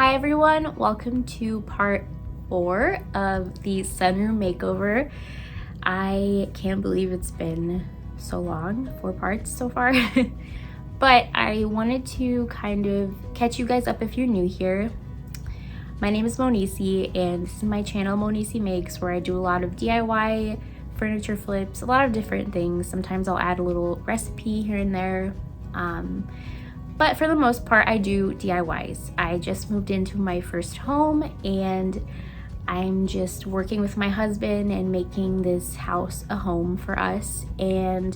Hi everyone, welcome to part 4 of the Sunroom Makeover. I can't believe it's been so long, 4 parts so far. But I wanted to kind of catch you guys up if you're new here. My name is Monisi and this is my channel Monisi Makes, where I do a lot of DIY, furniture flips, a lot of different things. Sometimes I'll add a little recipe here and there. But for the most part, I do DIYs. I just moved into my first home and I'm just working with my husband and making this house a home for us. And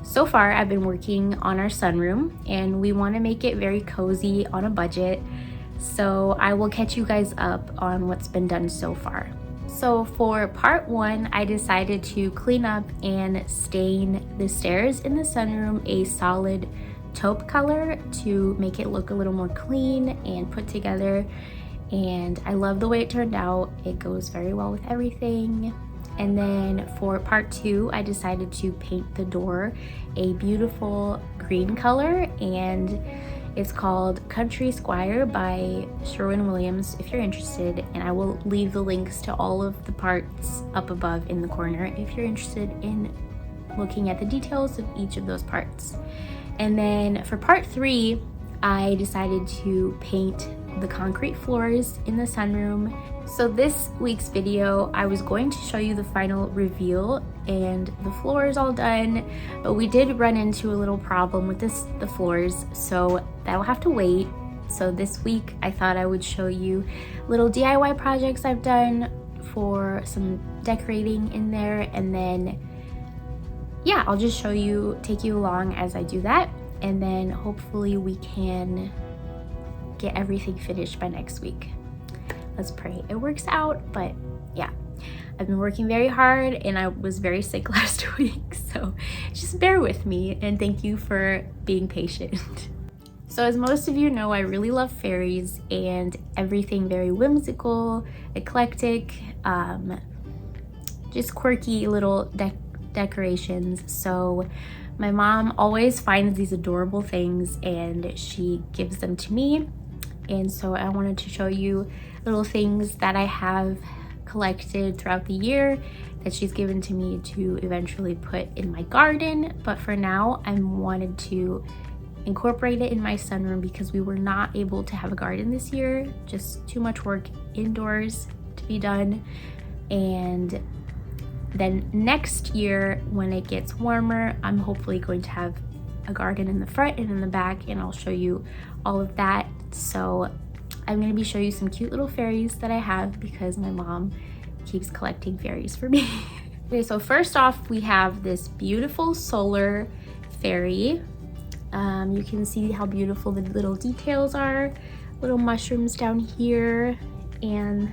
so far, I've been working on our sunroom and we want to make it very cozy on a budget. So I will catch you guys up on what's been done so far. So for part 1, I decided to clean up and stain the stairs in the sunroom a solid taupe color to make it look a little more clean and put together, and I love the way it turned out. It goes very well with everything. And then for part 2, I decided to paint the door a beautiful green color, and it's called Country Squire by Sherwin-Williams if you're interested, and I will leave the links to all of the parts up above in the corner if you're interested in looking at the details of each of those parts. And then for part 3, I decided to paint the concrete floors in the sunroom. So this week's video, I was going to show you the final reveal and the floor is all done, but we did run into a little problem with the floors, so that'll have to wait. So this week, I thought I would show you little DIY projects I've done for some decorating in there, and then yeah, I'll just take you along as I do that, and then hopefully we can get everything finished by next week. Let's pray it works out. But yeah, I've been working very hard and I was very sick last week, so just bear with me and thank you for being patient. So as most of you know, I really love fairies and everything very whimsical, eclectic, just quirky little decorations. So my mom always finds these adorable things and she gives them to me, and so I wanted to show you little things that I have collected throughout the year that she's given to me to eventually put in my garden. But for now, I wanted to incorporate it in my sunroom because we were not able to have a garden this year, just too much work indoors to be done. And then next year, when it gets warmer, I'm hopefully going to have a garden in the front and in the back, and I'll show you all of that. So I'm going to be showing you some cute little fairies that I have because my mom keeps collecting fairies for me. Okay, so first off, we have this beautiful solar fairy. You can see how beautiful the little details are. Little mushrooms down here, and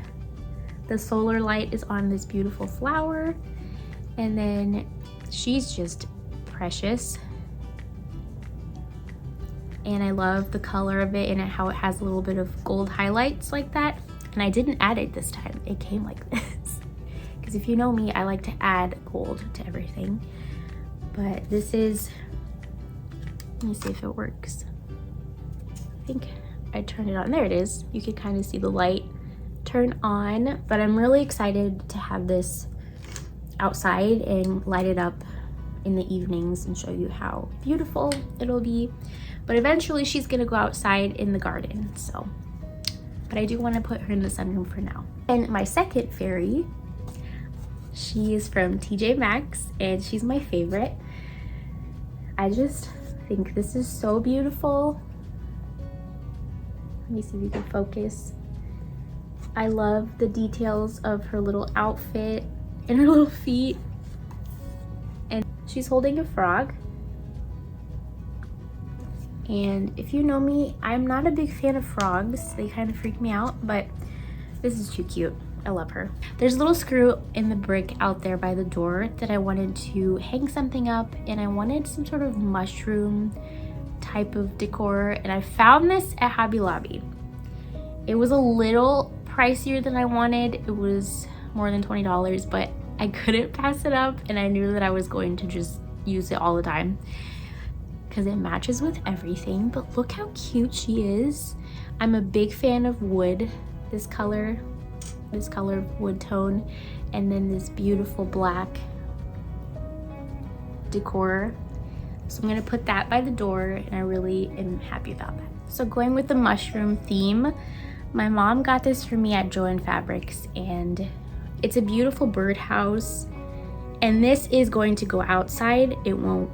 the solar light is on this beautiful flower, and then she's just precious. And I love the color of it and how it has a little bit of gold highlights like that. And I didn't add it this time, it came like this. Because if you know me, I like to add gold to everything. But this is, let me see if it works. I think I turned it on, there it is. You can kind of see the light turn on, but I'm really excited to have this outside and light it up in the evenings and show you how beautiful it'll be. But eventually she's gonna go outside in the garden, so. But I do want to put her in the sunroom for now. And my second fairy, she is from TJ Maxx and she's my favorite. I just think this is so beautiful. Let me see if you can focus. I love the details of her little outfit and her little feet. And she's holding a frog. And if you know me, I'm not a big fan of frogs. They kind of freak me out, but this is too cute. I love her. There's a little screw in the brick out there by the door that I wanted to hang something up, and I wanted some sort of mushroom type of decor, and I found this at Hobby Lobby. It was a little pricier than I wanted. It was more than $20, but I couldn't pass it up, and I knew that I was going to just use it all the time. because it matches with everything. But look how cute she is. I'm a big fan of wood, this color of wood tone, and then this beautiful black decor. So I'm gonna put that by the door, and I really am happy about that. So going with the mushroom theme, my mom got this for me at Joann Fabrics, and it's a beautiful birdhouse. And this is going to go outside. It won't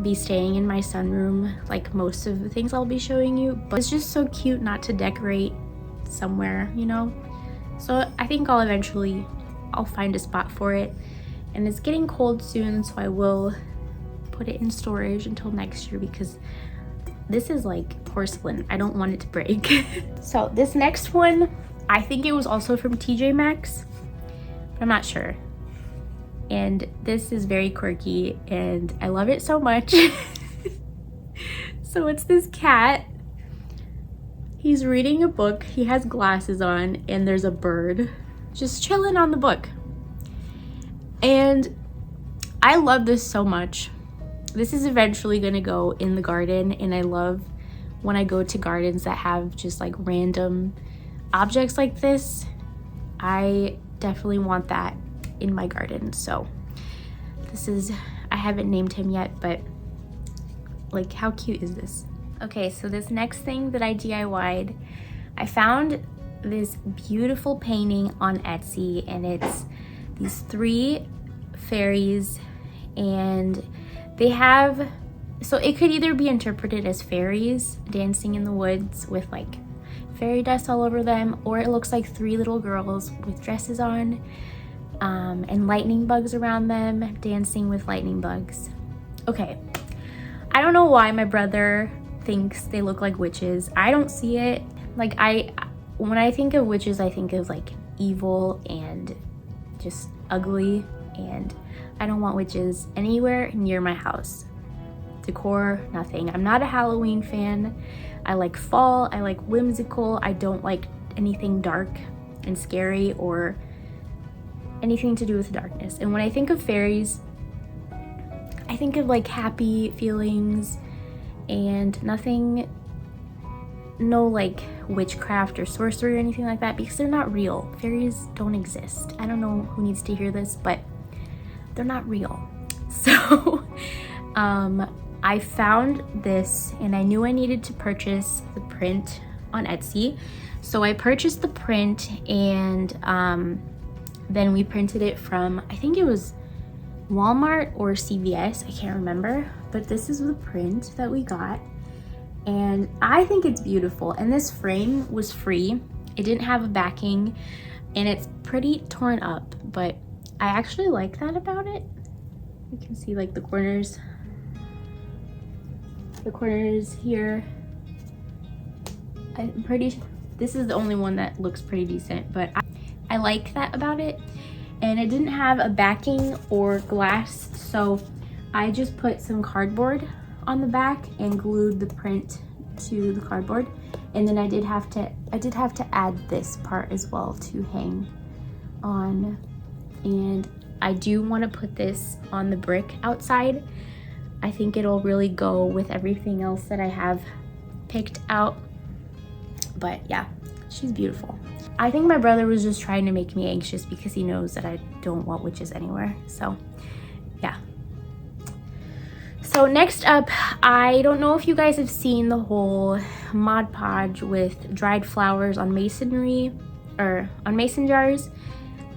be staying in my sunroom like most of the things I'll be showing you, but it's just so cute not to decorate somewhere, you know? So I think I'll find a spot for it. And it's getting cold soon, so I will put it in storage until next year because this is like porcelain. I don't want it to break. So this next one, I think it was also from TJ Maxx, but I'm not sure. And this is very quirky and I love it so much. So it's this cat. He's reading a book. He has glasses on and there's a bird just chilling on the book. And I love this so much. This is eventually gonna go in the garden, and I love when I go to gardens that have just like random objects like this. I definitely want that in my garden. So I haven't named him yet, but like, how cute is this? Okay, so this next thing that I DIY'd, I found this beautiful painting on Etsy, and it's these 3 fairies, and they have, so it could either be interpreted as fairies dancing in the woods with like fairy dust all over them, or it looks like 3 little girls with dresses on and lightning bugs around them, dancing with lightning bugs. Okay, I don't know why my brother thinks they look like witches. I don't see it. Like, when I think of witches, I think of like evil and just ugly, and I don't want witches anywhere near my house. Decor, nothing. I'm not a Halloween fan. I like fall, I like whimsical. I don't like anything dark and scary or anything to do with darkness. And when I think of fairies, I think of like happy feelings and nothing, no like witchcraft or sorcery or anything like that, because they're not real. Fairies don't exist. I don't know who needs to hear this, but they're not real. So I found this and I knew I needed to purchase the print on Etsy. So I purchased the print, and then we printed it from, I think it was Walmart or CVS, I can't remember, but this is the print that we got, and I think it's beautiful. And this frame was free. It didn't have a backing, and it's pretty torn up, but I actually like that about it. You can see like the corners here. This is the only one that looks pretty decent, but I like that about it. And it didn't have a backing or glass, so I just put some cardboard on the back and glued the print to the cardboard. And then I did have to add this part as well to hang on. And I do want to put this on the brick outside. I think it'll really go with everything else that I have picked out. But yeah, she's beautiful. I think my brother was just trying to make me anxious because he knows that I don't want witches anywhere. So yeah. So next up, I don't know if you guys have seen the whole Mod Podge with dried flowers on masonry or on mason jars.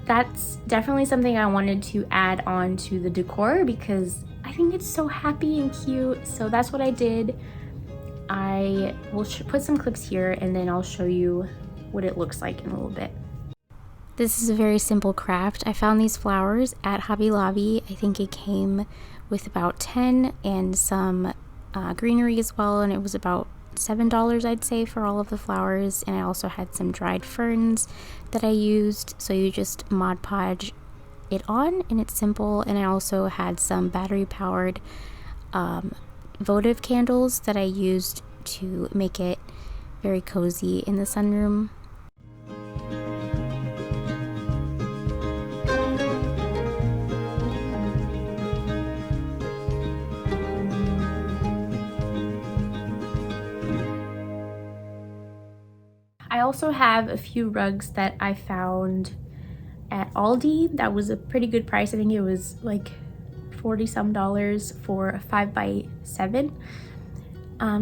That's definitely something I wanted to add on to the decor because I think it's so happy and cute. So that's what I did. I will put some clips here and then I'll show you what it looks like in a little bit. This is a very simple craft. I found these flowers at Hobby Lobby. I think it came with about 10 and some greenery as well, and it was about $7, I'd say, for all of the flowers. And I also had some dried ferns that I used. So you just Mod Podge it on and it's simple. And I also had some battery powered votive candles that I used to make it very cozy in the sunroom. also have a few rugs that I found at Aldi. That was a pretty good price. I think it was like 40 some dollars for a 5x7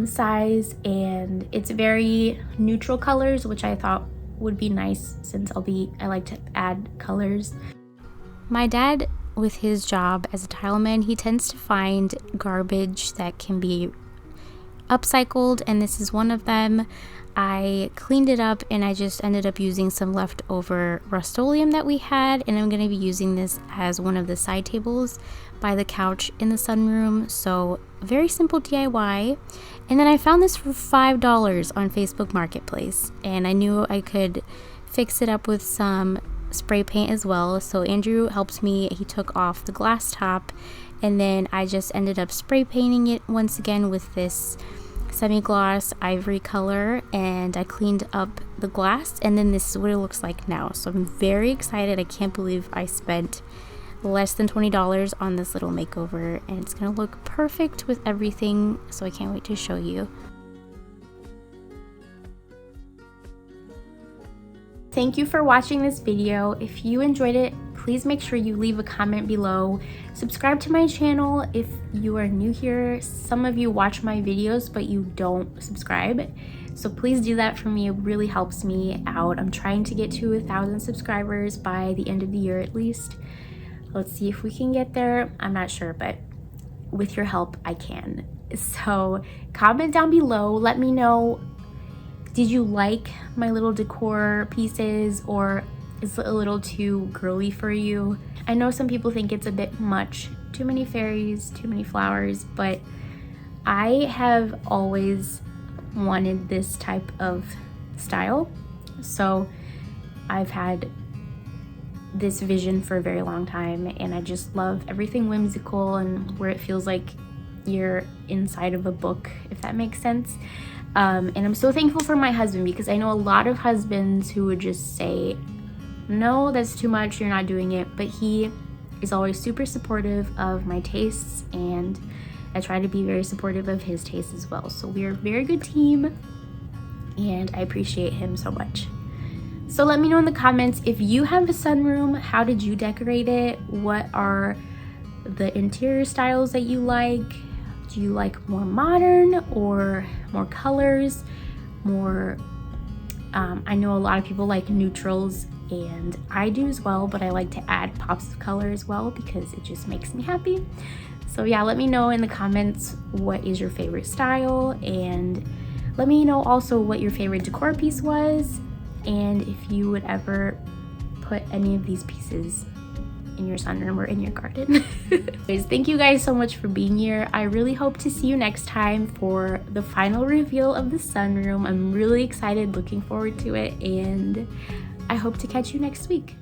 size, and it's very neutral colors, which I thought would be nice since I like to add colors. My dad, with his job as a tileman, he tends to find garbage that can be upcycled, and this is one of them. I cleaned it up and I just ended up using some leftover Rust-Oleum that we had, and I'm going to be using this as one of the side tables by the couch in the sunroom. So very simple DIY. And then I found this for $5 on Facebook Marketplace, and I knew I could fix it up with some spray paint as well. So Andrew helped me. He took off the glass top, and then I just ended up spray painting it once again with this semi-gloss ivory color, and I cleaned up the glass, and then this is what it looks like now. So I'm very excited. I can't believe I spent less than $20 on this little makeover, and it's gonna look perfect with everything, so I can't wait to show you. Thank you for watching this video. If you enjoyed it, please make sure you leave a comment below. Subscribe to my channel if you are new here. Some of you watch my videos, but you don't subscribe. So please do that for me. It really helps me out. I'm trying to get to 1,000 subscribers by the end of the year at least. Let's see if we can get there. I'm not sure, but with your help, I can. So comment down below. Let me know, did you like my little decor pieces, or is it a little too girly for you? I know some people think it's a bit much, too many fairies, too many flowers, but I have always wanted this type of style. So I've had this vision for a very long time, and I just love everything whimsical and where it feels like you're inside of a book, if that makes sense. And I'm so thankful for my husband, because I know a lot of husbands who would just say, no, that's too much, you're not doing it. But he is always super supportive of my tastes, and I try to be very supportive of his tastes as well. So we're a very good team, and I appreciate him so much. So let me know in the comments, if you have a sunroom, how did you decorate it? What are the interior styles that you like? Do you like more modern or more colors? More, I know a lot of people like neutrals, and I do as well, but I like to add pops of color as well because it just makes me happy. So yeah, let me know in the comments what is your favorite style, and let me know also what your favorite decor piece was, and if you would ever put any of these pieces in your sunroom or in your garden. Anyways, thank you guys so much for being here. I really hope to see you next time for the final reveal of the sunroom. I'm really excited, looking forward to it, and I hope to catch you next week.